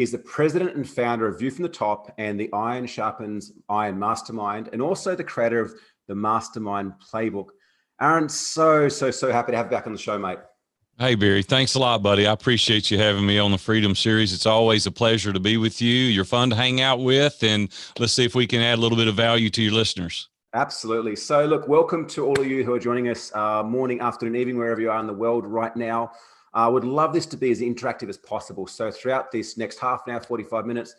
He's the president and founder of View from the Top and the Sharpens Iron Mastermind, and also the creator of the Mastermind Playbook. Aaron, so happy to have you back on the show, mate. Hey, Barry. Thanks a lot, buddy. I appreciate you having me on the Freedom Series. It's always a pleasure to be with you. You're fun to hang out with, and let's see if we can add a little bit of value to your listeners. Absolutely. So look, welcome to all of you who are joining us morning, afternoon, evening, wherever you are in the world right now. I would love this to be as interactive as possible. So throughout this next half an hour, 45 minutes,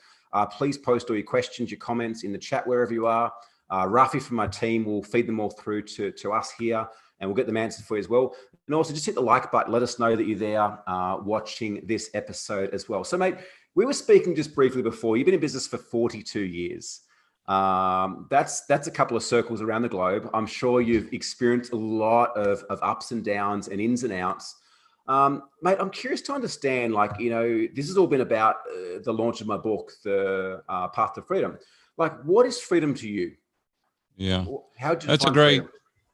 please post all your questions, your comments in the chat wherever you are. Rafi from my team will feed them all through to us here, and we'll get them answered for you as well. And also just hit the like button. Let us know that you're there watching this episode as well. So mate, we were speaking just briefly before. You've been in business for 42 years. That's a couple of circles around the globe. I'm sure you've experienced a lot of ups and downs and ins and outs. Mate, I'm curious to understand, like, you know, this has all been about the launch of my book, The Path to Freedom. Like, what is freedom to you? Yeah. How do you That's define a great, freedom?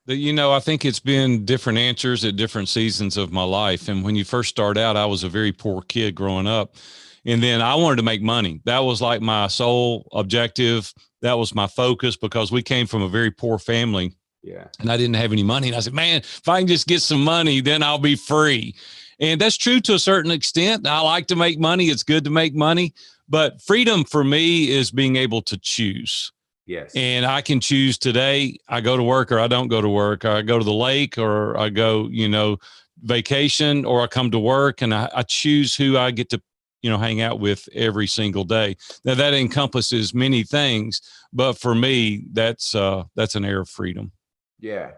you know, I think it's been different answers at different seasons of my life. And when you first start out, I was a very poor kid growing up. And then I wanted to make money. That was like my sole objective. That was my focus, because we came from a very poor family. Yeah. And I didn't have any money. And I said, man, if I can just get some money, then I'll be free. And that's true to a certain extent. I like to make money. It's good to make money. But freedom for me is being able to choose. Yes. And I can choose today. I go to work or I don't go to work. Or I go to the lake, or I go, you know, vacation, or I come to work, and I choose who I get to, you know, hang out with every single day. Now that encompasses many things, but for me, that's an air of freedom. Yeah,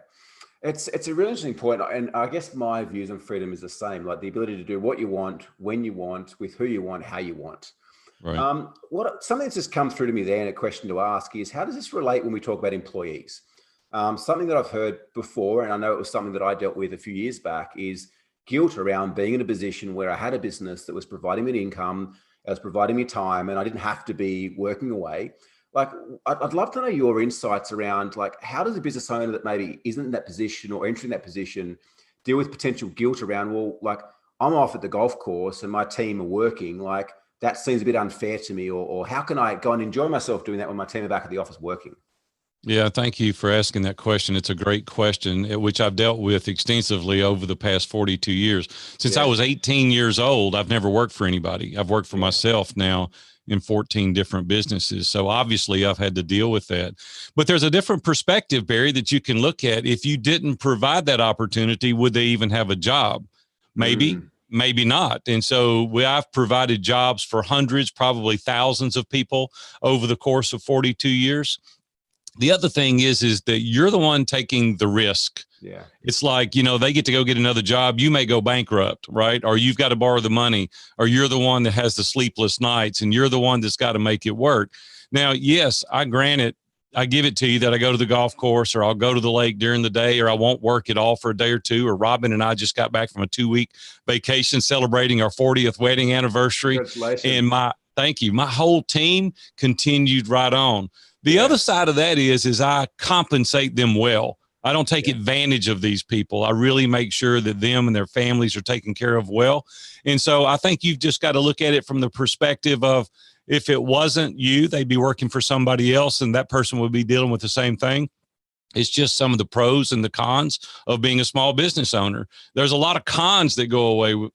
it's a really interesting point. And I guess my views on freedom is the same, like the ability to do what you want, when you want, with who you want, how you want. Right. Something that's just come through to me there, and a question to ask is, how does this relate when we talk about employees? Something that I've heard before, and I know it was something that I dealt with a few years back, is guilt around being in a position where I had a business that was providing me an income, it was providing me time, and I didn't have to be working away. Like, I'd love to know your insights around, like, how does a business owner that maybe isn't in that position or entering that position deal with potential guilt around, well, like, I'm off at the golf course and my team are working, like, that seems a bit unfair to me, or how can I go and enjoy myself doing that when my team are back at the office working? Yeah, thank you for asking that question. It's a great question, which I've dealt with extensively over the past 42 years. Since I was 18 years old, I've never worked for anybody. I've worked for myself now in 14 different businesses. So obviously I've had to deal with that. But there's a different perspective, Barry, that you can look at. If you didn't provide that opportunity, would they even have a job? Maybe. Maybe not. And so I've provided jobs for hundreds, probably thousands of people over the course of 42 years. The other thing is that you're the one taking the risk. Yeah. It's like, you know, they get to go get another job. You may go bankrupt, right? Or you've got to borrow the money, or you're the one that has the sleepless nights, and you're the one that's got to make it work. Now, yes, I give it to you that I go to the golf course, or I'll go to the lake during the day, or I won't work at all for a day or two. Or Robin and I just got back from a 2-week vacation celebrating our 40th wedding anniversary. Congratulations. And thank you. My whole team continued right on. The other side of that is I compensate them well. I don't take advantage of these people. I really make sure that them and their families are taken care of well. And so I think you've just got to look at it from the perspective of, if it wasn't you, they'd be working for somebody else, and that person would be dealing with the same thing. It's just some of the pros and the cons of being a small business owner. There's a lot of cons that go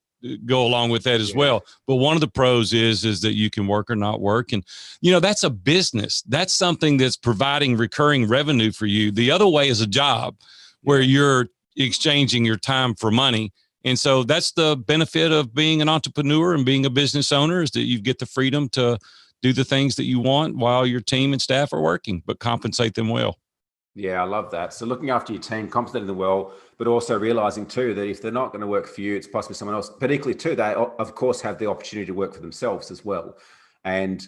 along with that as well. But one of the pros is that you can work or not work. And, you know, that's a business. That's something that's providing recurring revenue for you. The other way is a job where you're exchanging your time for money. And so that's the benefit of being an entrepreneur and being a business owner, is that you get the freedom to do the things that you want while your team and staff are working, but compensate them well. Yeah, I love that. So looking after your team, compensating them well, but also realizing too that if they're not going to work for you, it's possibly someone else. But equally too, they of course have the opportunity to work for themselves as well. And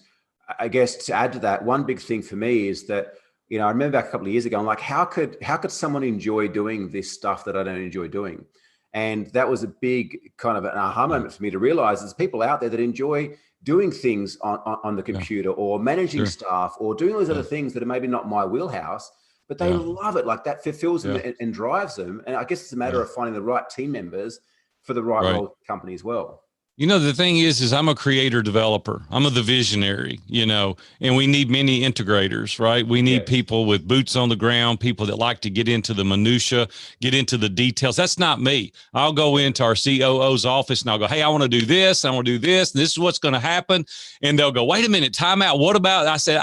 I guess to add to that, one big thing for me is that, you know, I remember back a couple of years ago, I'm like, how could someone enjoy doing this stuff that I don't enjoy doing? And that was a big kind of an aha moment for me to realize there's people out there that enjoy doing things on the computer or managing staff or doing those other things that are maybe not my wheelhouse, but they love it. Like that fulfills them and drives them. And I guess it's a matter of finding the right team members for the right role company as well. The thing is I'm a creator developer. I'm the visionary, and we need many integrators, right? We need Yes. people with boots on the ground, people that like to get into the minutia, get into the details. That's not me. I'll go into our COO's office and I'll go, hey, I want to do this. I want to do this. And this is what's going to happen. And they'll go, wait a minute, time out. What about, I said,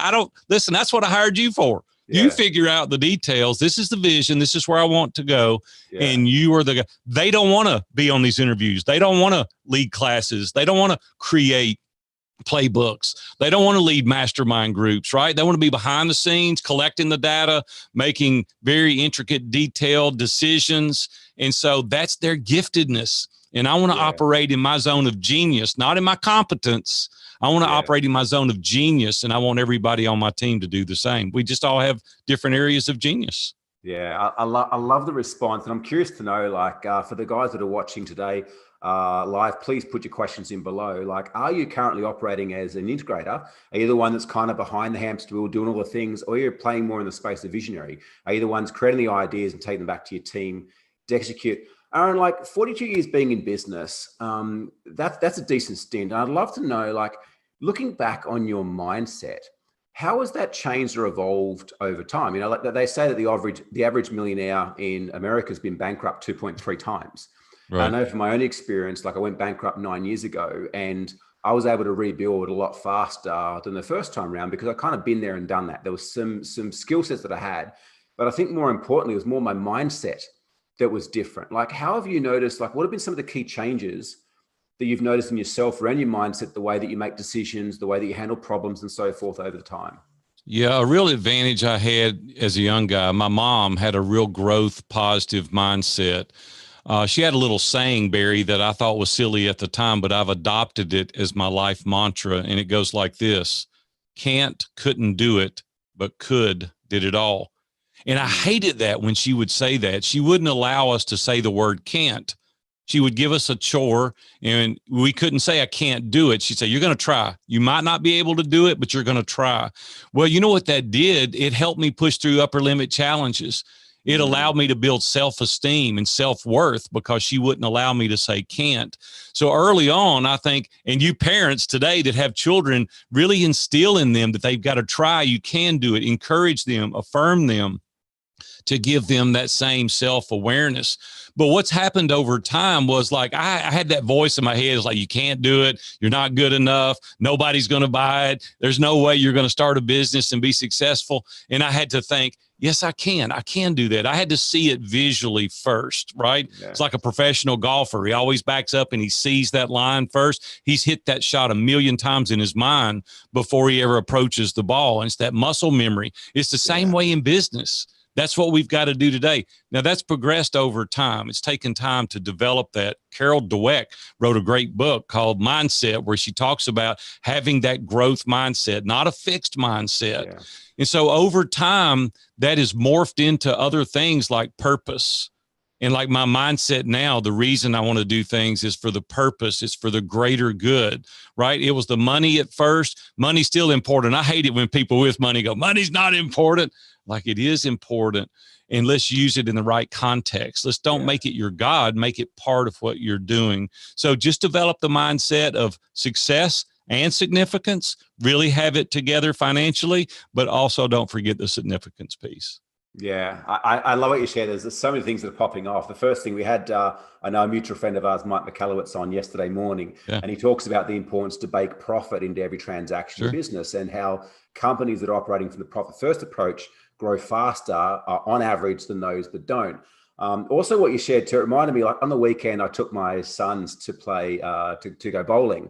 listen, that's what I hired you for. You figure out the details. This is the vision. This is where I want to go. Yeah. And you are the guy. They don't want to be on these interviews. They don't want to lead classes. They don't want to create playbooks. They don't want to lead mastermind groups, right? They want to be behind the scenes, collecting the data, making very intricate, detailed decisions. And so that's their giftedness. And I want to operate in my zone of genius, not in my competence. I want to operate in my zone of genius, and I want everybody on my team to do the same. We just all have different areas of genius. Yeah, I love the response. And I'm curious to know, for the guys that are watching today live, please put your questions in below. Are you currently operating as an integrator? Are you the one that's kind of behind the hamster wheel doing all the things, or you're playing more in the space of visionary? Are you the ones creating the ideas and taking them back to your team to execute? Aaron, 42 years being in business, that's a decent stint. And I'd love to know, looking back on your mindset, how has that changed or evolved over time? They say that the average millionaire in America has been bankrupt 2.3 times. Right. I know from my own experience, I went bankrupt 9 years ago, and I was able to rebuild a lot faster than the first time around because I kind of been there and done that. There was some skill sets that I had, but I think more importantly, it was more my mindset that was different. How have you noticed, what have been some of the key changes that you've noticed in yourself around your mindset, the way that you make decisions, the way that you handle problems and so forth over the time? Yeah, a real advantage I had as a young guy, my mom had a real growth positive mindset. She had a little saying, Barry, that I thought was silly at the time, but I've adopted it as my life mantra. And it goes like this: can't, couldn't do it, but could, did it all. And I hated that when she would say that. She wouldn't allow us to say the word can't. She would give us a chore and we couldn't say, I can't do it. She'd say, you're going to try. You might not be able to do it, but you're going to try. Well, you know what that did? It helped me push through upper limit challenges. It allowed me to build self-esteem and self-worth because she wouldn't allow me to say can't. So early on, I think, and you parents today that have children, really instill in them that they've got to try. You can do it. Encourage them, affirm them, to give them that same self-awareness. But what's happened over time was I had that voice in my head. It's you can't do it. You're not good enough. Nobody's going to buy it. There's no way you're going to start a business and be successful. And I had to think, yes, I can do that. I had to see it visually first, right? Yeah. It's like a professional golfer. He always backs up and he sees that line first. He's hit that shot 1,000,000 times in his mind before he ever approaches the ball. And it's that muscle memory. It's the same way in business. That's what we've got to do today. Now, that's progressed over time. It's taken time to develop that. Carol Dweck wrote a great book called Mindset, where she talks about having that growth mindset, not a fixed mindset. Yeah. And so over time, that is morphed into other things like purpose. And my mindset now, the reason I want to do things is for the purpose. It's for the greater good, right? It was the money at first. Money's still important. I hate it when people with money go, money's not important. It is important, and let's use it in the right context. Let's don't make it your God, make it part of what you're doing. So just develop the mindset of success and significance, really have it together financially, but also don't forget the significance piece. Yeah, I love what you shared. There's so many things that are popping off. The first thing we had, I know a mutual friend of ours, Mike McCallowitz, on yesterday morning, and he talks about the importance to bake profit into every transaction in business, and how companies that are operating from the profit first approach grow faster on average than those that don't. Also, what you shared too, it reminded me, on the weekend, I took my sons to play, to go bowling.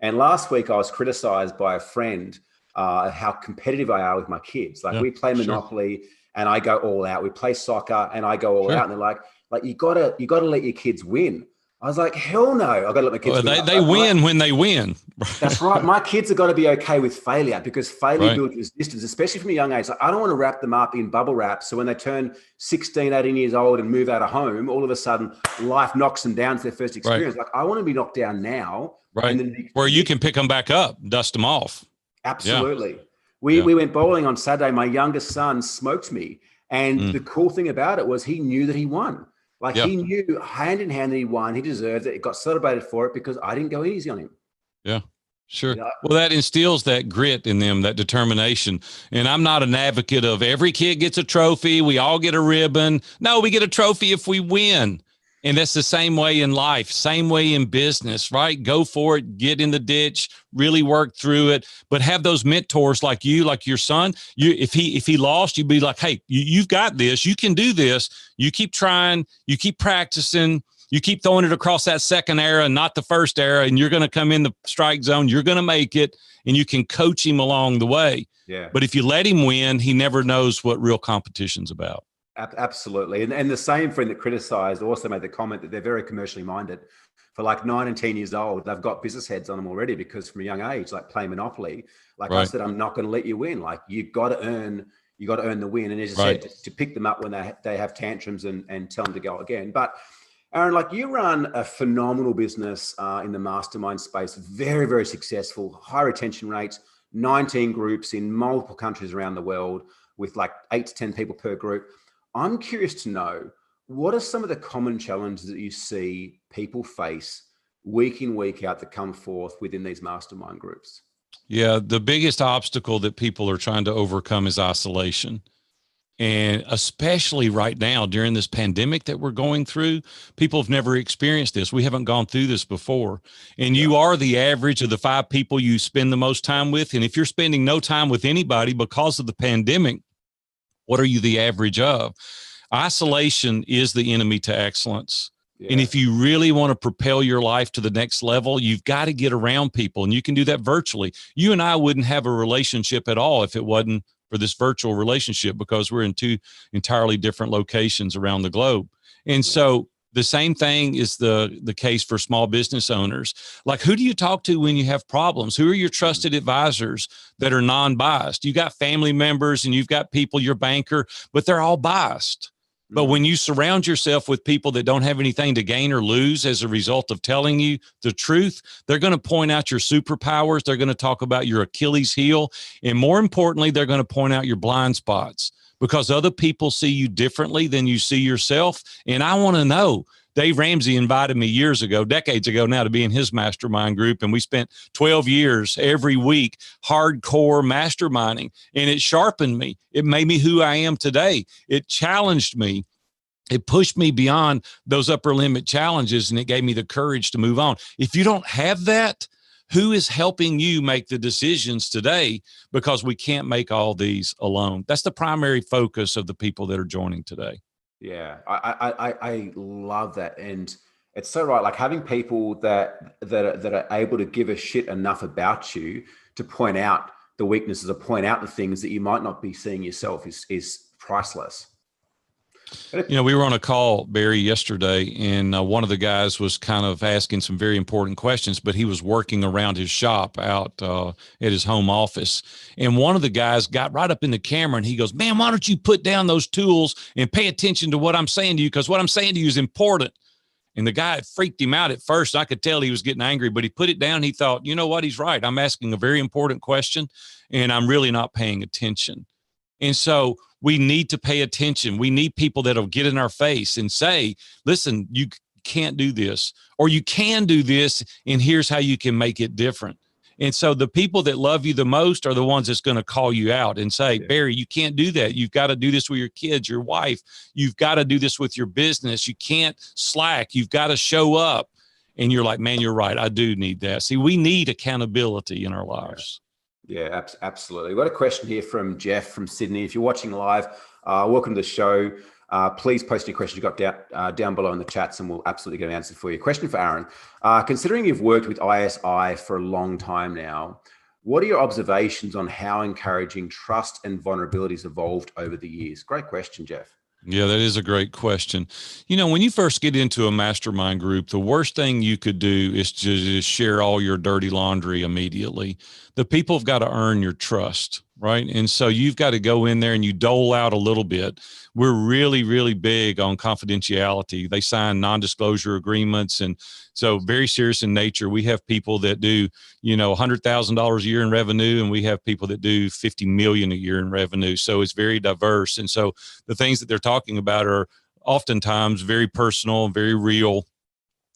And last week I was criticized by a friend, how competitive I are with my kids. We play Monopoly and I go all out. We play soccer and I go all out. And they're like, you gotta let your kids win. I was like, hell no. I got to let my kids win. They win when they win. That's right. My kids have got to be okay with failure, because failure builds resistance, especially from a young age. I don't want to wrap them up in bubble wrap. So when they turn 16, 18 years old and move out of home, all of a sudden life knocks them down to their first experience. I want to be knocked down now. Right. And then where you can pick them back up, dust them off. Absolutely. Yeah. We went bowling on Saturday. My youngest son smoked me. And the cool thing about it was he knew that he won. Like he knew hand in hand that he won, he deserved it. He got celebrated for it because I didn't go easy on him. Yeah. Sure. You know? Well, that instills that grit in them, that determination. And I'm not an advocate of every kid gets a trophy. We all get a ribbon. No, we get a trophy if we win. And that's the same way in life, same way in business, right? Go for it, get in the ditch, really work through it, but have those mentors like you, like your son. If he lost, you'd be like, hey, you've got this. You can do this. You keep trying. You keep practicing. You keep throwing it across that second arrow and not the first arrow, and you're going to come in the strike zone. You're going to make it, and you can coach him along the way. Yeah. But if you let him win, he never knows what real competition's about. Absolutely. And the same friend that criticized also made the comment that they're very commercially minded. For like 9 and 10 years old, they've got business heads on them already because from a young age, like playing Monopoly, like I said, I'm not going to let you win. Like you got to earn the win. And as you said, to pick them up when they have tantrums and tell them to go again. But Aaron, like you run a phenomenal business in the mastermind space, very, very successful, high retention rates, 19 groups in multiple countries around the world with like 8 to 10 people per group. I'm curious to know, what are some of the common challenges that you see people face week in, week out that come forth within these mastermind groups? Yeah, the biggest obstacle that people are trying to overcome is isolation. And especially right now during this pandemic that we're going through, people have never experienced this. We haven't gone through this before. And you are the average of the 5 people you spend the most time with. And if you're spending no time with anybody because of the pandemic, what are you the average of? Isolation is the enemy to excellence. Yeah. And if you really want to propel your life to the next level, you've got to get around people, and you can do that virtually. You and I wouldn't have a relationship at all if it wasn't for this virtual relationship, because we're in 2 entirely different locations around the globe. And so the same thing is the case for small business owners. Like, who do you talk to when you have problems? Who are your trusted advisors that are non-biased? You got family members and you've got people, your banker, but they're all biased. But when you surround yourself with people that don't have anything to gain or lose as a result of telling you the truth, they're going to point out your superpowers. They're going to talk about your Achilles heel. And more importantly, they're going to point out your blind spots, because other people see you differently than you see yourself. And I want to know. Dave Ramsey invited me years ago, decades ago now, to be in his mastermind group. And we spent 12 years every week, hardcore masterminding. And it sharpened me. It made me who I am today. It challenged me. It pushed me beyond those upper limit challenges, and it gave me the courage to move on. If you don't have that, who is helping you make the decisions today? Because we can't make all these alone. That's the primary focus of the people that are joining today. Yeah, I love that. And it's so right. Like having people that are able to give a shit enough about you to point out the weaknesses or point out the things that you might not be seeing yourself is priceless. You know, we were on a call, Barry, yesterday, and one of the guys was kind of asking some very important questions, but he was working around his shop out at his home office. And one of the guys got right up in the camera and he goes, man, why don't you put down those tools and pay attention to what I'm saying to you? Because what I'm saying to you is important. And the guy freaked him out at first. I could tell he was getting angry, but he put it down. He thought, you know what? He's right. I'm asking a very important question and I'm really not paying attention. And so we need to pay attention. We need people that'll get in our face and say, listen, you can't do this, or you can do this, and here's how you can make it different. And so the people that love you the most are the ones that's going to call you out and say, Barry, you can't do that. You've got to do this with your kids, your wife. You've got to do this with your business. You can't slack. You've got to show up. And you're like, man, you're right. I do need that. See, we need accountability in our lives. Yeah, absolutely. We've got a question here from Jeff from Sydney. If you're watching live, welcome to the show. Please post your questions you've got down below in the chats, and we'll absolutely get an answer for you. Question for Aaron. Considering you've worked with ISI for a long time now, what are your observations on how encouraging trust and vulnerability has evolved over the years? Great question, Jeff. Yeah, that is a great question. You know, when you first get into a mastermind group, the worst thing you could do is to just share all your dirty laundry immediately. The people have got to earn your trust, right? And so you've got to go in there and you dole out a little bit. We're really, really big on confidentiality. They sign non-disclosure agreements. And so very serious in nature. We have people that do, you know, $100,000 a year in revenue, and we have people that do 50 million a year in revenue. So it's very diverse. And so the things that they're talking about are oftentimes very personal, very real.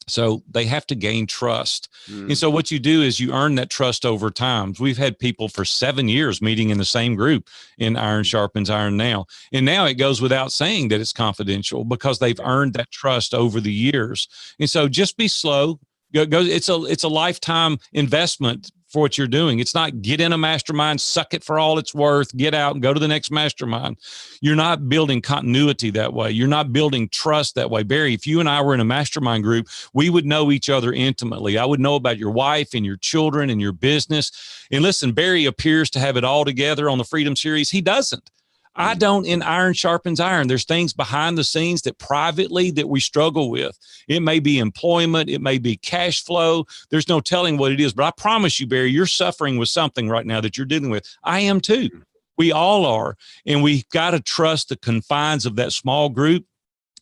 So they have to gain trust. And so what you do is you earn that trust over time. We've had people for 7 years meeting in the same group in Iron Sharpens Iron now. And now it goes without saying that it's confidential because they've earned that trust over the years. And so just be slow. It's a lifetime investment for what you're doing. It's not get in a mastermind, suck it for all it's worth, get out and go to the next mastermind. You're not building continuity that way. You're not building trust that way. Barry, if you and I were in a mastermind group, we would know each other intimately. I would know about your wife and your children and your business. And listen, Barry appears to have it all together on the Freedom Series. He doesn't. I don't in Iron Sharpens Iron. There's things behind the scenes that privately that we struggle with. It may be employment. It may be cash flow. There's no telling what it is. But I promise you, Barry, you're suffering with something right now that you're dealing with. I am too. We all are. And we've got to trust the confines of that small group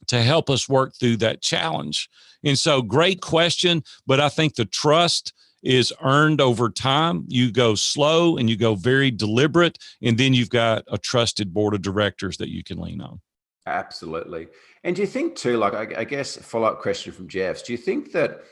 to help us work through that challenge. And so great question. But I think the trust is earned over time. You go slow and you go very deliberate, and then you've got a trusted board of directors that you can lean on. Absolutely. And do you think too, like, I guess a follow-up question from Jeff's, do you think that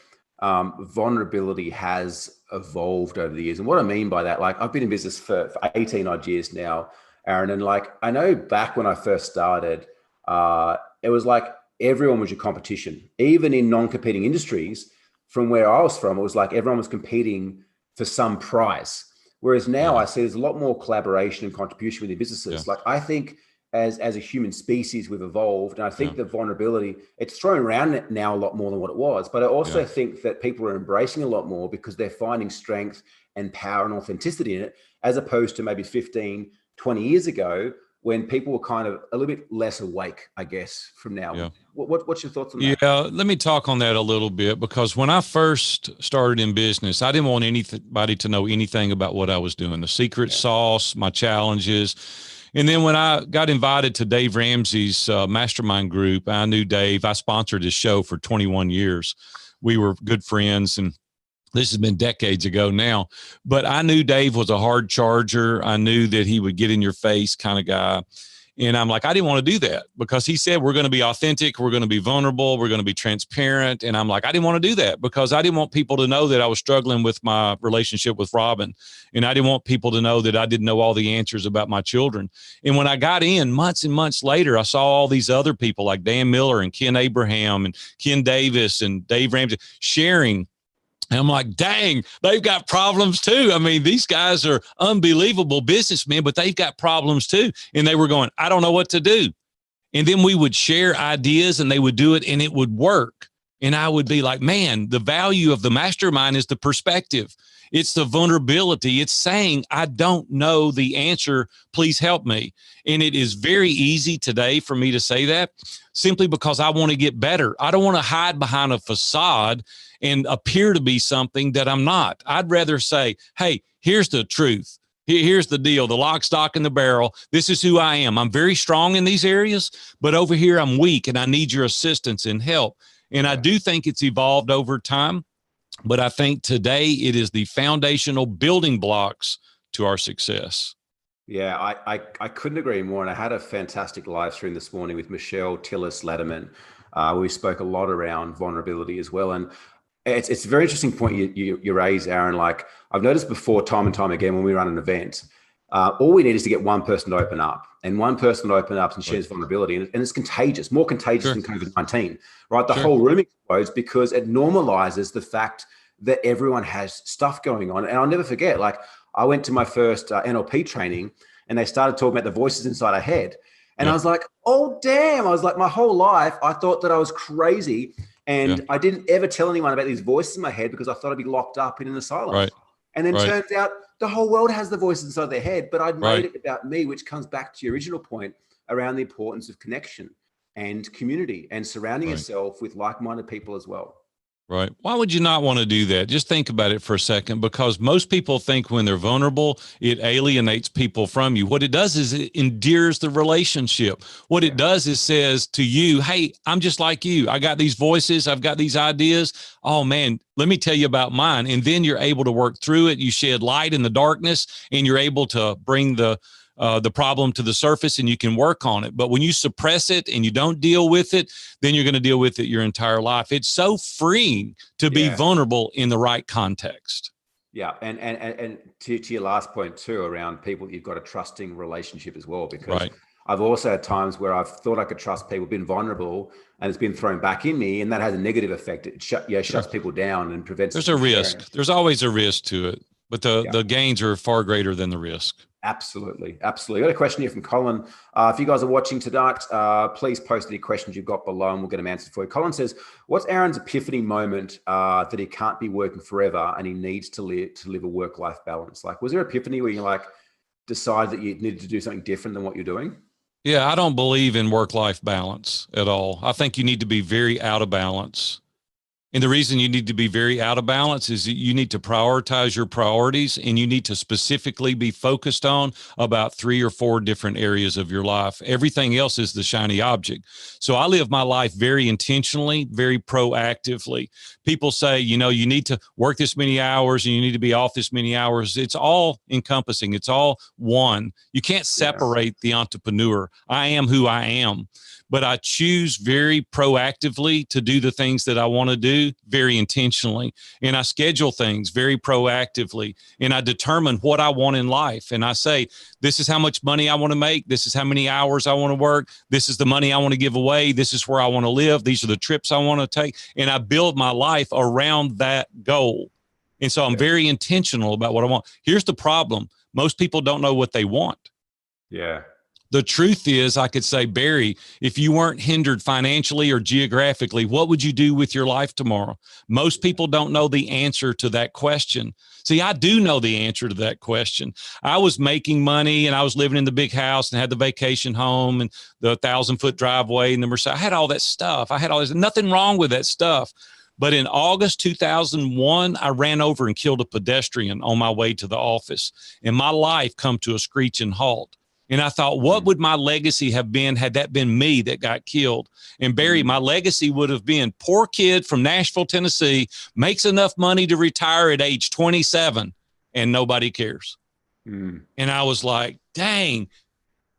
vulnerability has evolved over the years? And what I mean by that, like, I've been in business for 18 odd years now, Aaron, and like, I know back when I first started, it was like everyone was your competition, even in non-competing industries. From where I was from, it was like everyone was competing for some prize. Whereas now I see there's a lot more collaboration and contribution within businesses. Like, I think as a human species, we've evolved. And I think the vulnerability, it's thrown around now a lot more than what it was. But I also think that people are embracing a lot more because they're finding strength and power and authenticity in it, as opposed to maybe 15, 20 years ago, when people were kind of a little bit less awake, I guess, from now. Yeah. What's your thoughts on that? Yeah, let me talk on that a little bit, because when I first started in business, I didn't want anybody to know anything about what I was doing, the secret sauce, my challenges. And then when I got invited to Dave Ramsey's mastermind group, I knew Dave. I sponsored his show for 21 years. We were good friends, and this has been decades ago now, but I knew Dave was a hard charger. I knew that he would get in your face kind of guy. And I'm like, I didn't want to do that, because he said, we're going to be authentic. We're going to be vulnerable. We're going to be transparent. And I'm like, I didn't want to do that, because I didn't want people to know that I was struggling with my relationship with Robin. And I didn't want people to know that I didn't know all the answers about my children. And when I got in months and months later, I saw all these other people like Dan Miller and Ken Abraham and Ken Davis and Dave Ramsey sharing. And I'm like, dang, they've got problems too. I mean, these guys are unbelievable businessmen, but they've got problems too. And they were going, I don't know what to do. And then we would share ideas and they would do it and it would work. And I would be like, man, the value of the mastermind is the perspective. It's the vulnerability. It's saying, I don't know the answer. Please help me. And it is very easy today for me to say that, simply because I want to get better. I don't want to hide behind a facade and appear to be something that I'm not. I'd rather say, hey, here's the truth. Here's the deal, the lock, stock, and the barrel. This is who I am. I'm very strong in these areas, but over here I'm weak and I need your assistance and help. And I do think it's evolved over time, but I think today it is the foundational building blocks to our success. Yeah, I couldn't agree more. And I had a fantastic live stream this morning with Michelle Tillis-Lederman. We spoke a lot around vulnerability as well. And it's a very interesting point you raise, Aaron. Like, I've noticed before, time and time again, when we run an event, all we need is to get one person to open up, and one person to open up and shares vulnerability. And it's contagious, more contagious than COVID-19, right? The whole room explodes because it normalizes the fact that everyone has stuff going on. And I'll never forget, like, I went to my first NLP training and they started talking about the voices inside our head. And I was like, oh, damn. I was like, my whole life, I thought that I was crazy. And I didn't ever tell anyone about these voices in my head because I thought I'd be locked up in an asylum. Right. And then turns out the whole world has the voices inside their head, but I'd made it about me, which comes back to your original point around the importance of connection and community and surrounding yourself with like-minded people as well. Right. Why would you not want to do that? Just think about it for a second, because most people think when they're vulnerable, it alienates people from you. What it does is it endears the relationship. What it does is says to you, hey, I'm just like you. I got these voices. I've got these ideas. Oh, man, let me tell you about mine. And then you're able to work through it. You shed light in the darkness, and you're able to bring the the problem to the surface and you can work on it. But when you suppress it and you don't deal with it, then you're going to deal with it your entire life. It's so freeing to be vulnerable in the right context. Yeah. And to your last point too, around people, you've got a trusting relationship as well, because I've also had times where I've thought I could trust people, been vulnerable, and it's been thrown back in me, and that has a negative effect. It shuts people down and prevents. There's a risk. There's always a risk to it, but the gains are far greater than the risk. Absolutely. Absolutely. I got a question here from Colin. If you guys are watching tonight, please post any questions you've got below and we'll get them answered for you. Colin says, what's Aaron's epiphany moment that he can't be working forever and he needs to live a work-life balance? Like, was there an epiphany where you decided that you needed to do something different than what you're doing? Yeah, I don't believe in work-life balance at all. I think you need to be very out of balance. And the reason you need to be very out of balance is that you need to prioritize your priorities, and you need to specifically be focused on about 3 or 4 different areas of your life. Everything else is the shiny object. So I live my life very intentionally, very proactively. People say, you need to work this many hours and you need to be off this many hours. It's all encompassing. It's all one. You can't separate the entrepreneur. I am who I am. But I choose very proactively to do the things that I want to do very intentionally. And I schedule things very proactively. And I determine what I want in life. And I say, this is how much money I want to make. This is how many hours I want to work. This is the money I want to give away. This is where I want to live. These are the trips I want to take. And I build my life around that goal. And so I'm very intentional about what I want. Here's the problem. Most people don't know what they want. Yeah. The truth is, I could say, Barry, if you weren't hindered financially or geographically, what would you do with your life tomorrow? Most people don't know the answer to that question. See, I do know the answer to that question. I was making money and I was living in the big house and had the vacation home and the 1,000-foot driveway and the Mercedes. I had all that stuff. I had all this, nothing wrong with that stuff. But in August 2001, I ran over and killed a pedestrian on my way to the office, and my life come to a screeching halt. And I thought, what would my legacy have been had that been me that got killed? And Barry, my legacy would have been poor kid from Nashville, Tennessee, makes enough money to retire at age 27 and nobody cares. And I was like, dang,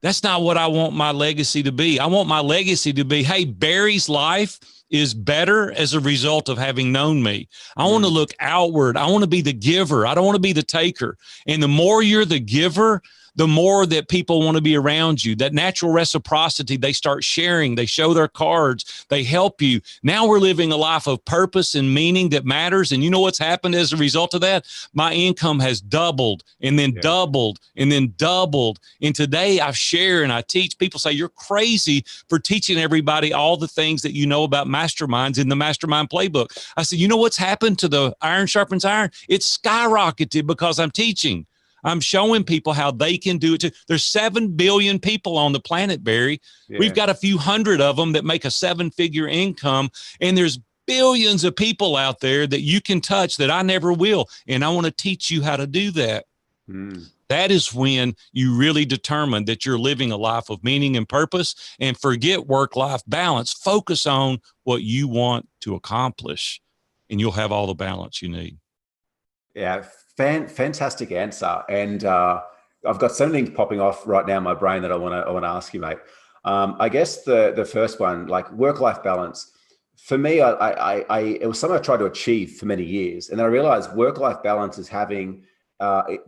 that's not what I want my legacy to be. I want my legacy to be, hey, Barry's life is better as a result of having known me. I want to look outward. I want to be the giver. I don't want to be the taker. And the more you're the giver, the more that people want to be around you. That natural reciprocity, they start sharing, they show their cards, they help you. Now we're living a life of purpose and meaning that matters. And you know what's happened as a result of that? My income has doubled and then doubled and then doubled. And today I share and I teach. People say, you're crazy for teaching everybody all the things that you know about masterminds in the Mastermind Playbook. I said, you know what's happened to the Iron Sharpens Iron? It's skyrocketed because I'm teaching. I'm showing people how they can do it too. There's 7 billion people on the planet, Barry. We've got a few hundred of them that make a 7-figure income. And there's billions of people out there that you can touch that I never will. And I want to teach you how to do that. That is when you really determine that you're living a life of meaning and purpose, and forget work-life balance. Focus on what you want to accomplish, and you'll have all the balance you need. Yeah. Fantastic answer. And I've got so many things popping off right now in my brain that I want to ask you, mate. I guess the first one, like work-life balance, for me, it was something I tried to achieve for many years. And then I realized work-life balance is having,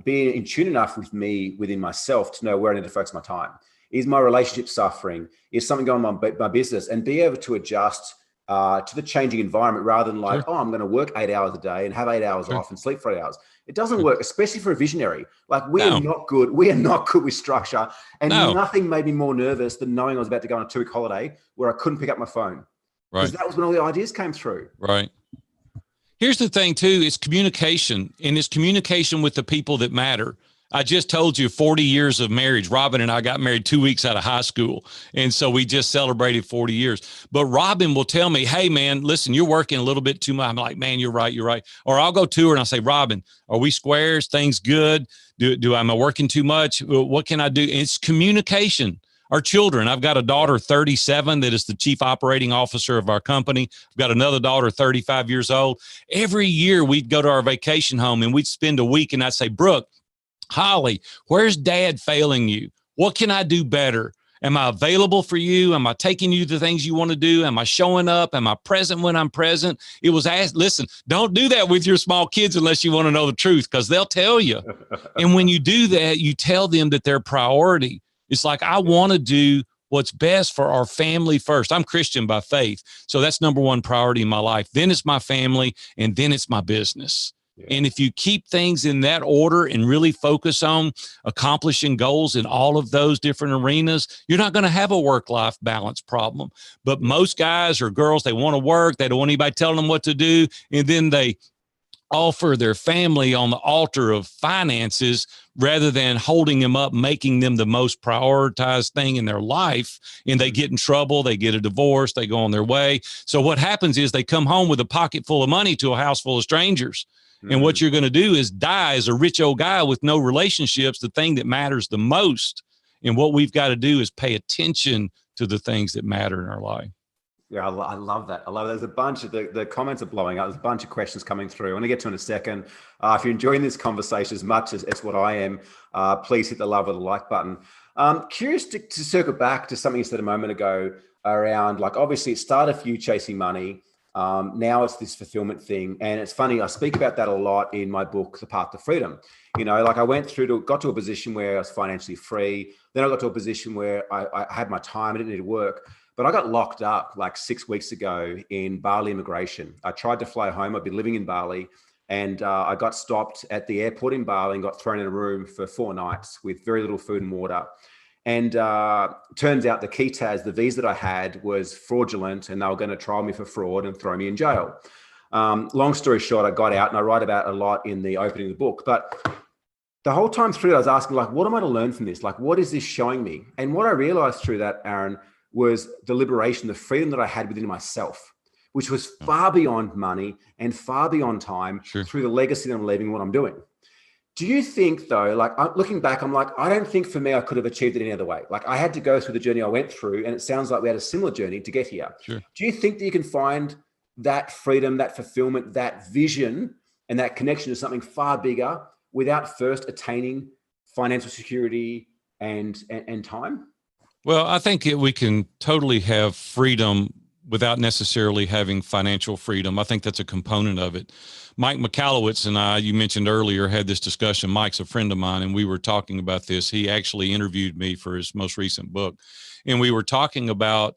being in tune enough with me, within myself, to know where I need to focus my time. Is my relationship suffering? Is something going on in my business? And be able to adjust to the changing environment, rather than like, I'm going to work 8 hours a day and have 8 hours off and sleep for 8 hours. It doesn't work, especially for a visionary. Like we are not good. We are not good with structure. And nothing made me more nervous than knowing I was about to go on a 2-week holiday where I couldn't pick up my phone. Because that was when all the ideas came through. Right. Here's the thing too, it's communication, and it's communication with the people that matter. I just told you 40 years of marriage. Robin and I got married 2 weeks out of high school. And so we just celebrated 40 years. But Robin will tell me, hey, man, listen, you're working a little bit too much. I'm like, man, you're right. You're right. Or I'll go to her and I'll say, Robin, are we squares? Things good? Am I working too much? What can I do? It's communication. Our children, I've got a daughter, 37, that is the chief operating officer of our company. I've got another daughter, 35 years old. Every year we'd go to our vacation home and we'd spend a week, and I'd say, Brooke, Holly, where's dad failing you? What can I do better? Am I available for you? Am I taking you to things you want to do? Am I showing up? Am I present when I'm present? It was asked, listen, don't do that with your small kids unless you want to know the truth, because they'll tell you. And when you do that, you tell them that their priority. It's like, I want to do what's best for our family first. I'm Christian by faith. So that's number one priority in my life. Then it's my family, and then it's my business. And if you keep things in that order and really focus on accomplishing goals in all of those different arenas, you're not going to have a work-life balance problem. But most guys or girls, they want to work. They don't want anybody telling them what to do. And then they offer their family on the altar of finances rather than holding them up, making them the most prioritized thing in their life. And they get in trouble. They get a divorce. They go on their way. So what happens is they come home with a pocket full of money to a house full of strangers. And what you're going to do is die as a rich old guy with no relationships, the thing that matters the most. And what we've got to do is pay attention to the things that matter in our life. Yeah, I love that. I love that. There's a bunch of the comments are blowing up. There's a bunch of questions coming through. I want to get to in a second. If you're enjoying this conversation as much as what I am, please hit the love or the like button. Curious to circle back to something you said a moment ago around, like, obviously it started for you chasing money. Now it's this fulfillment thing. And it's funny, I speak about that a lot in my book, The Path to Freedom. You know, like I got to a position where I was financially free. Then I got to a position where I had my time, I didn't need to work. But I got locked up like 6 weeks ago in Bali immigration. I tried to fly home. I'd been living in Bali, and I got stopped at the airport in Bali and got thrown in a room for 4 nights with very little food and water. And turns out the key tags, the visa that I had was fraudulent, and they were going to trial me for fraud and throw me in jail. Long story short, I got out, and I write about it a lot in the opening of the book. But the whole time through, I was asking, like, what am I to learn from this? Like, what is this showing me? And what I realized through that, Aaron, was the liberation, the freedom that I had within myself, which was far beyond money and far beyond time, through the legacy that I'm leaving, what I'm doing. Do you think, though, like, looking back, I'm like, I don't think for me, I could have achieved it any other way. Like, I had to go through the journey I went through, and it sounds like we had a similar journey to get here. Do you think that you can find that freedom, that fulfillment, that vision, and that connection to something far bigger without first attaining financial security and time? Well, I think we can totally have freedom without necessarily having financial freedom. I think that's a component of it. Mike Michalowicz and I, you mentioned earlier, had this discussion. Mike's a friend of mine, and we were talking about this. He actually interviewed me for his most recent book, and we were talking about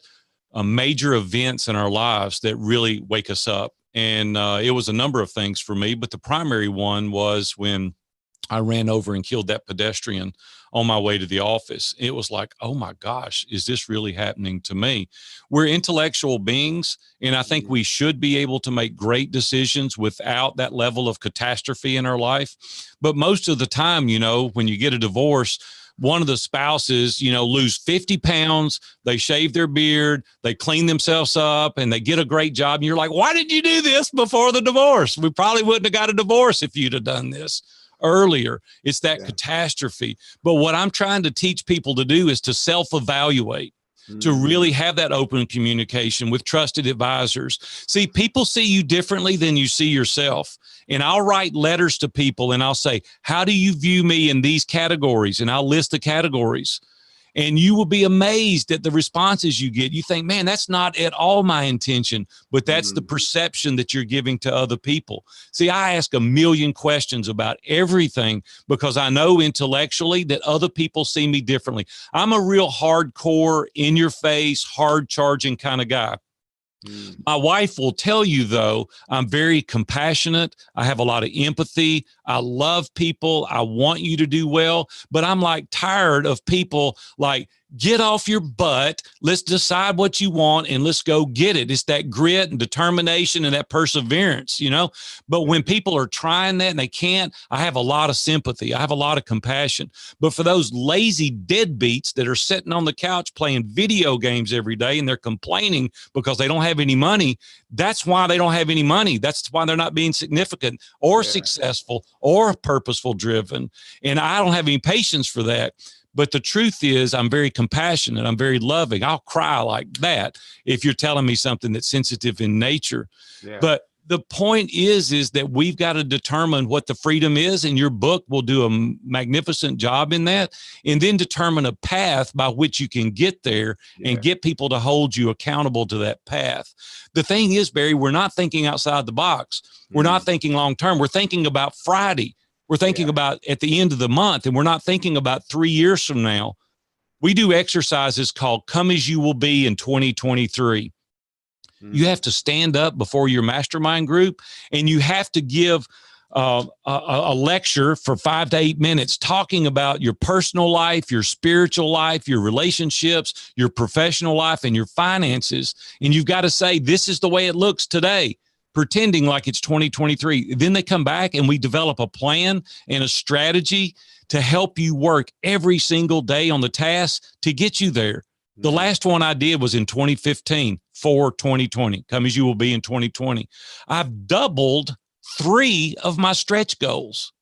major events in our lives that really wake us up. And it was a number of things for me, but the primary one was when I ran over and killed that pedestrian on my way to the office. It was like, oh my gosh, is this really happening to me? We're intellectual beings, and I think we should be able to make great decisions without that level of catastrophe in our life. But most of the time, you know, when you get a divorce, one of the spouses, you know, lose 50 pounds, they shave their beard, they clean themselves up, and they get a great job. And you're like, why did you do this before the divorce? We probably wouldn't have got a divorce if you'd have done this earlier. It's that catastrophe. But what I'm trying to teach people to do is to self-evaluate, to really have that open communication with trusted advisors. See, people see you differently than you see yourself. And I'll write letters to people and I'll say, how do you view me in these categories? And I'll list the categories. And you will be amazed at the responses you get. You think, man, that's not at all my intention, but that's the perception that you're giving to other people. See, I ask a million questions about everything because I know intellectually that other people see me differently. I'm a real hardcore, in your face, hard charging kind of guy. My wife will tell you, though, I'm very compassionate. I have a lot of empathy. I love people. I want you to do well. But I'm like tired of people like, get off your butt. Let's decide what you want and let's go get it. It's that grit and determination and that perseverance, you know. But when people are trying that and they can't, I have a lot of sympathy. I have a lot of compassion. But for those lazy deadbeats that are sitting on the couch playing video games every day and they're complaining because they don't have any money, that's why they don't have any money. That's why they're not being significant or successful or purposeful driven. And I don't have any patience for that. But the truth is, I'm very compassionate. I'm very loving. I'll cry like that if you're telling me something that's sensitive in nature. But the point is that we've got to determine what the freedom is, and your book will do a magnificent job in that, and then determine a path by which you can get there and get people to hold you accountable to that path. The thing is, Barry, we're not thinking outside the box. We're not thinking long-term. We're thinking about Friday. We're thinking about at the end of the month, and we're not thinking about 3 years from now. We do exercises called Come As You Will Be in 2023. You have to stand up before your mastermind group, and you have to give a lecture for 5 to 8 minutes talking about your personal life, your spiritual life, your relationships, your professional life, and your finances. And you've got to say, this is the way it looks today, pretending like it's 2023. Then they come back and we develop a plan and a strategy to help you work every single day on the task to get you there. The last one I did was in 2015 for 2020. Come As You Will Be in 2020. I've doubled 3 of my stretch goals.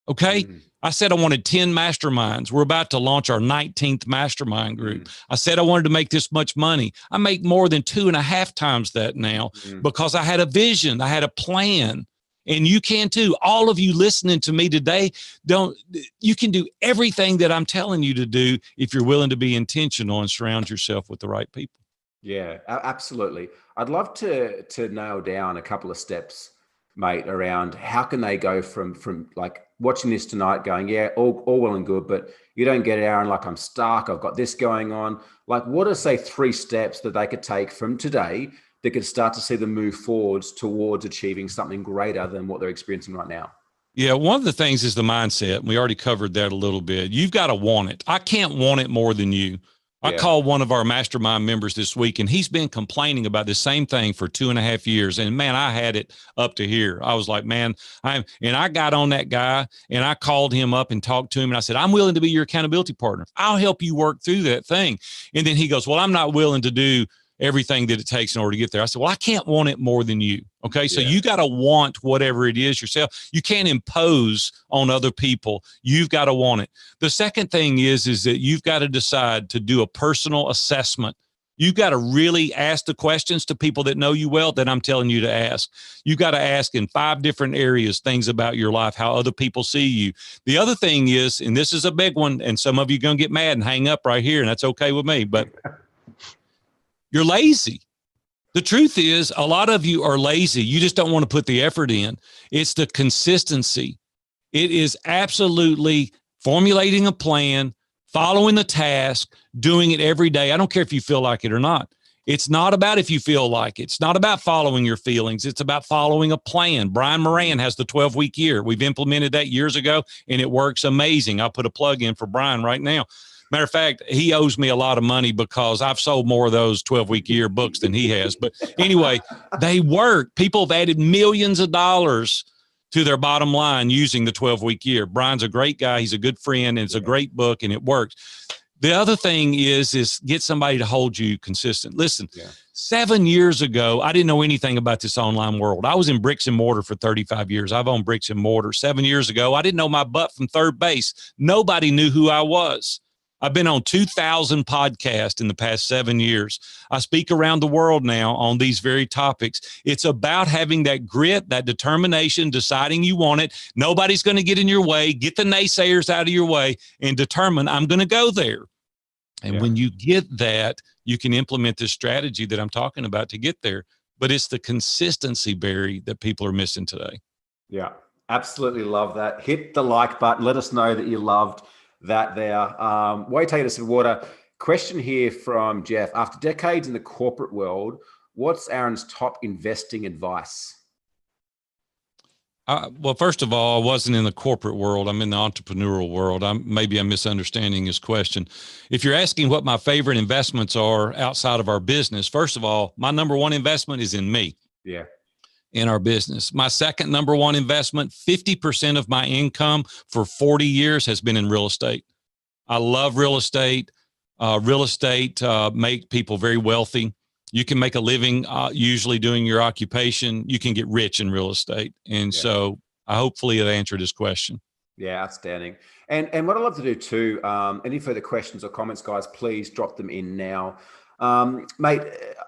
Okay. I said I wanted 10 masterminds. We're about to launch our 19th mastermind group. I said I wanted to make this much money. I make more than 2.5 times that now because I had a vision. I had a plan. And you can too. All of you listening to me today, you can do everything that I'm telling you to do if you're willing to be intentional and surround yourself with the right people. Yeah, absolutely. I'd love to nail down a couple of steps, mate, around how can they go from like watching this tonight going, yeah, all well and good, but you don't get it, Aaron, like I'm stuck, I've got this going on. Like, what are, say, 3 steps that they could take from today that could start to see them move forwards towards achieving something greater than what they're experiencing right now? Yeah, one of the things is the mindset. We already covered that a little bit. You've got to want it. I can't want it more than you. I called one of our mastermind members this week, and he's been complaining about the same thing for 2.5 years. And man, I had it up to here. I was like, man, and I got on that guy and I called him up and talked to him. And I said, I'm willing to be your accountability partner. I'll help you work through that thing. And then he goes, well, I'm not willing to do everything that it takes in order to get there. I said, well, I can't want it more than you. Okay. So you got to want whatever it is yourself. You can't impose on other people. You've got to want it. The second thing is that you've got to decide to do a personal assessment. You've got to really ask the questions to people that know you well that I'm telling you to ask. You've got to ask in 5 different areas, things about your life, how other people see you. The other thing is, and this is a big one, and some of you are going to get mad and hang up right here, and that's okay with me, but you're lazy. The truth is, a lot of you are lazy. You just don't want to put the effort in. It's the consistency. It is absolutely formulating a plan, following the task, doing it every day. I don't care if you feel like it or not. It's not about if you feel like it. It's not about following your feelings. It's about following a plan. Brian Moran has the 12-week year. We've implemented that years ago, and it works amazing. I'll put a plug in for Brian right now. Matter of fact, he owes me a lot of money because I've sold more of those 12-week year books than he has. But anyway, they work. People have added millions of dollars to their bottom line using the 12-week year. Brian's a great guy. He's a good friend, and it's a great book, and it works. The other thing is get somebody to hold you consistent. Listen, 7 years ago, I didn't know anything about this online world. I was in bricks and mortar for 35 years. I've owned bricks and mortar. 7 years ago, I didn't know my butt from third base. Nobody knew who I was. I've been on 2,000 podcasts in the past 7 years. I speak around the world now on these very topics. It's about having that grit, that determination, deciding you want it. Nobody's going to get in your way. Get the naysayers out of your way and determine I'm going to go there. And when you get that, you can implement this strategy that I'm talking about to get there. But it's the consistency, Barry, that people are missing today. Yeah, absolutely love that. Hit the like button. Let us know that you loved that there. While you take a sip of water, question here from Jeff. After decades in the corporate world, what's Aaron's top investing advice? Well, first of all, I wasn't in the corporate world. I'm in the entrepreneurial world. Maybe I'm misunderstanding his question. If you're asking what my favorite investments are outside of our business, first of all, my number one investment is in me. Yeah. In our business. My second number one investment, 50% of my income for 40 years has been in real estate. I love real estate. Real estate make people very wealthy. You can make a living usually doing your occupation. You can get rich in real estate. And so I hopefully have answered his question. Yeah, outstanding. And what I'd love to do too, any further questions or comments, guys, please drop them in now. Mate,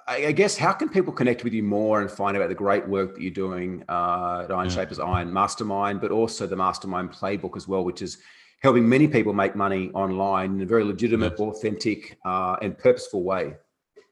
I guess, how can people connect with you more and find out the great work that you're doing at Sharpens Iron Mastermind, but also the Mastermind Playbook as well, which is helping many people make money online in a very legitimate, authentic, and purposeful way?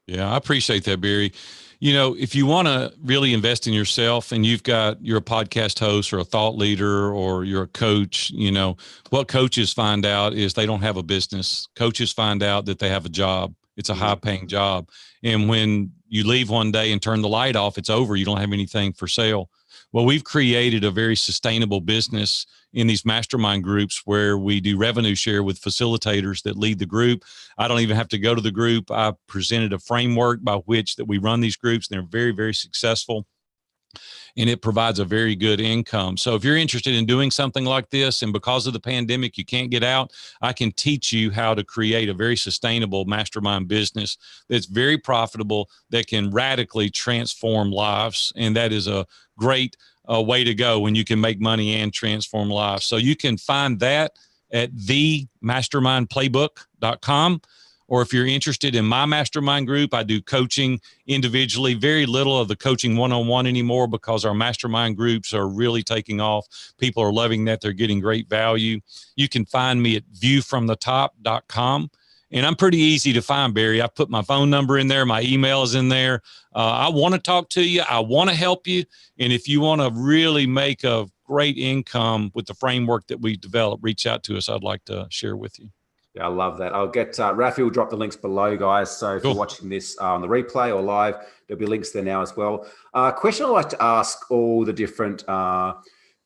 Yeah, I appreciate that, Barry. You know, if you want to really invest in yourself and you're a podcast host or a thought leader or you're a coach, you know, what coaches find out is they don't have a business. Coaches find out that they have a job. It's a high paying job. And when you leave one day and turn the light off, it's over. You don't have anything for sale. Well, we've created a very sustainable business in these mastermind groups where we do revenue share with facilitators that lead the group. I don't even have to go to the group. I presented a framework by which that we run these groups. They're very, very successful, and it provides a very good income. So if you're interested in doing something like this, and because of the pandemic, you can't get out, I can teach you how to create a very sustainable mastermind business that's very profitable, that can radically transform lives. And that is a great way to go when you can make money and transform lives. So you can find that at themastermindplaybook.com. Or if you're interested in my mastermind group, I do coaching individually, very little of the coaching one-on-one anymore because our mastermind groups are really taking off. People are loving that. They're getting great value. You can find me at viewfromthetop.com. And I'm pretty easy to find, Barry. I put my phone number in there. My email is in there. I want to talk to you. I want to help you. And if you want to really make a great income with the framework that we developed, reach out to us. I'd like to share with you. Yeah, I love that. I'll get Rafi will drop the links below, guys. So if you're watching this on the replay or live, there'll be links there now as well. Question I like to ask all the different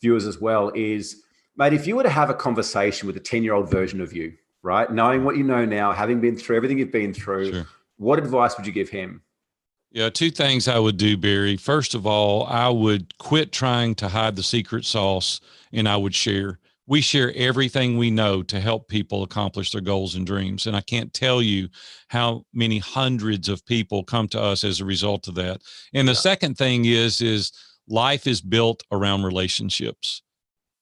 viewers as well is, mate, if you were to have a conversation with a 10-year-old version of you, right, knowing what you know now, having been through everything you've been through, what advice would you give him? Yeah, two things I would do, Barry. First of all, I would quit trying to hide the secret sauce, and I would share. We share everything we know to help people accomplish their goals and dreams. And I can't tell you how many hundreds of people come to us as a result of that. And the second thing is life is built around relationships.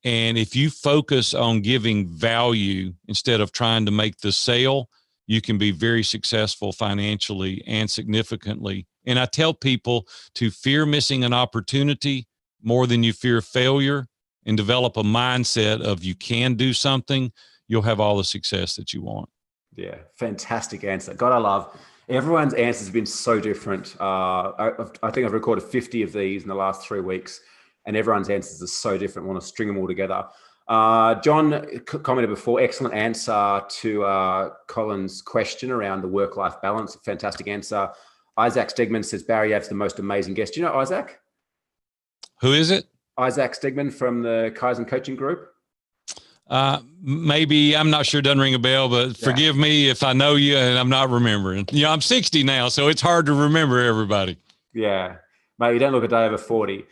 And if you focus on giving value instead of trying to make the sale, you can be very successful financially and significantly. And I tell people to fear missing an opportunity more than you fear failure, and develop a mindset of you can do something, you'll have all the success that you want. Yeah, fantastic answer. God, I love everyone's answers have been so different. I think I've recorded 50 of these in the last 3 weeks, and everyone's answers are so different. I want to string them all together. John commented before, excellent answer to Colin's question around the work-life balance. Fantastic answer. Isaac Stegman says, Barry, you have the most amazing guest. Do you know Isaac? Who is it? Isaac Stegman from the Kaizen Coaching Group. Maybe, I'm not sure, doesn't ring a bell, but forgive me if I know you and I'm not remembering. You know, I'm 60 now, so it's hard to remember everybody. Yeah, mate, you don't look a day over 40. You're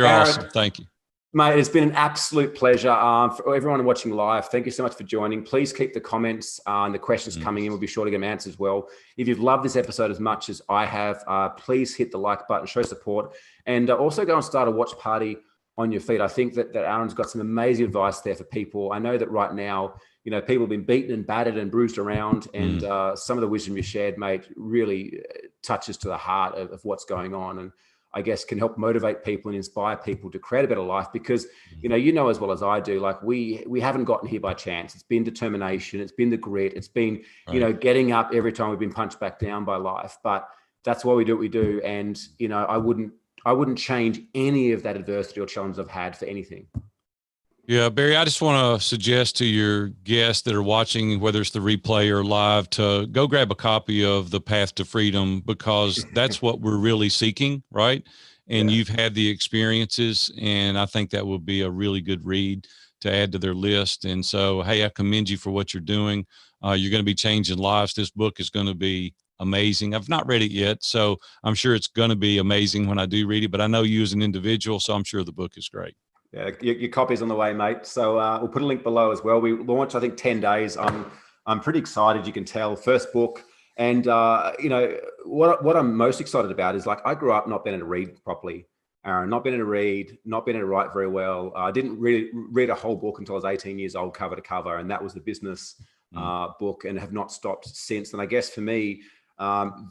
awesome. Thank you. Mate, it's been an absolute pleasure. For everyone watching live, thank you so much for joining. Please keep the comments and the questions coming in. We'll be sure to get them answered as well. If you've loved this episode as much as I have, please hit the like button, show support, and also go and start a watch party on your feed. I think that Aaron's got some amazing advice there for people. I know that right now, you know, people have been beaten and battered and bruised around, and some of the wisdom you shared, mate, really touches to the heart of what's going on, and I guess can help motivate people and inspire people to create a better life. Because, you know as well as I do, like we haven't gotten here by chance. It's been determination. It's been the grit. It's been, you know, getting up every time we've been punched back down by life. But that's why we do what we do. And, you know, I wouldn't change any of that adversity or challenge I've had for anything. Yeah, Barry, I just want to suggest to your guests that are watching, whether it's the replay or live, to go grab a copy of The Path to Freedom, because that's what we're really seeking, right? And you've had the experiences, and I think that will be a really good read to add to their list. And so, hey, I commend you for what you're doing. You're going to be changing lives. This book is going to be amazing. I've not read it yet, so I'm sure it's going to be amazing when I do read it, but I know you as an individual, so I'm sure the book is great. Yeah, your copy's on the way, mate. So we'll put a link below as well. We launched, I think, 10 days. I'm pretty excited. You can tell. First book. And, you know, what I'm most excited about is, like, I grew up not being able to read properly, Aaron, not being able to read, not being able to write very well. I didn't really read a whole book until I was 18 years old, cover to cover. And that was the business book and have not stopped since. And I guess for me,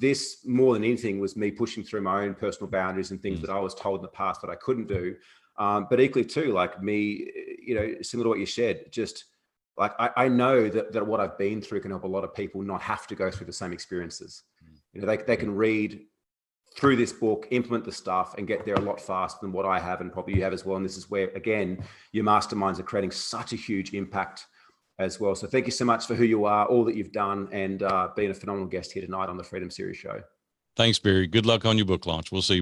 this more than anything was me pushing through my own personal boundaries and things that I was told in the past that I couldn't do. But equally too, like me, you know, similar to what you shared, just like I know that what I've been through can help a lot of people not have to go through the same experiences. You know, they can read through this book, implement the stuff, and get there a lot faster than what I have, and probably you have as well. And this is where, again, your masterminds are creating such a huge impact as well. So thank you so much for who you are, all that you've done, and being a phenomenal guest here tonight on the Freedom Series show. Thanks, Barry. Good luck on your book launch. We'll see you.